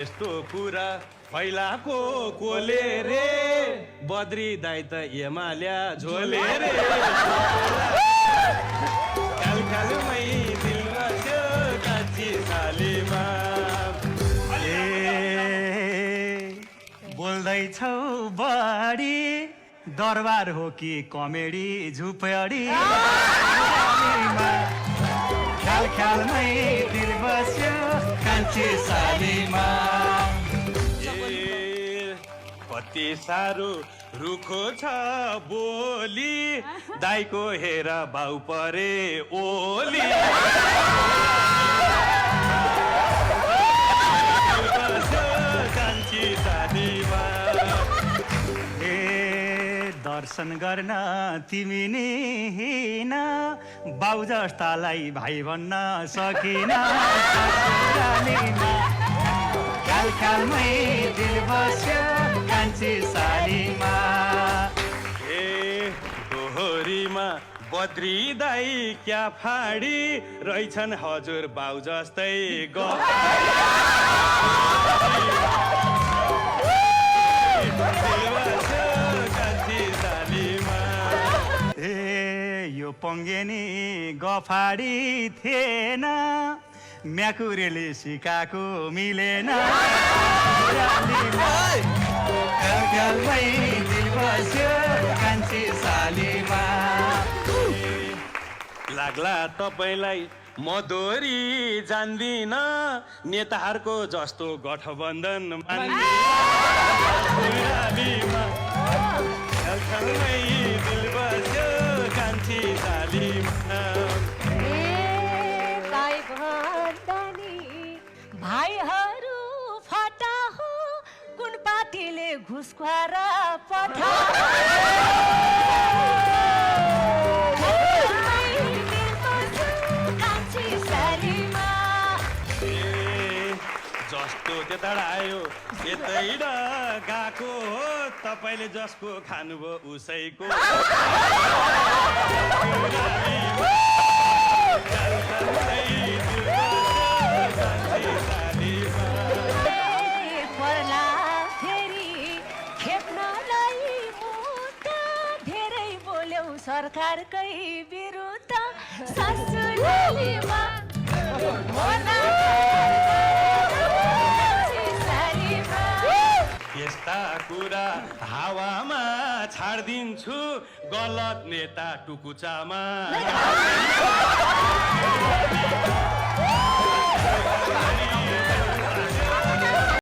यस्तो कुरा फैलाको कोले रे बद्री दाइ त एमाल्या झोले रे कालकालमै दिल बस्यो कान्छी सालीमा बोल्दैछौ बढी दरबार हो कि कमेडी झुपडी ख्याल ख्यालमै दिल बस्यो कान्छी सालीमा कति साह्रो रुखो छ बोली दाइको हेर बाउ परे ओली कान्छी सालीमा दर्शन गर्न तिमी नि हिँड बाउ जस्तालाई भाइ भन्न सकिन ख्याल ख्यालमै दिल बस्यो कान्छी सालीमा दोहोरीमा बद्री दाई क्या फाडी रहेछन् हजुर बाउ जस्तै यो पङ्गेनी गफाडी थिएन म्याकुरेले सिकाएको मिलेन कान्छी सालीमा लाग्ला तपाईँलाई मधुरी जान्दिन नेताहरूको जस्तो गठबन्धन कान्छी सालीमा भाइहरू फटा हो कुन पार्टीले घुस खुवाएर पठा जस्तो त्यता आयो यतै गएको हो तपाईँले जसको खानुभयो उसैको पर्ला फेरि खेप्नलाई मुद्द धेरै बोल्यौ सरकारकै विरुद्ध ससुरालीमा यस्ता कुरा हावामा छाडिदिन्छु गलत नेता टुकुचामा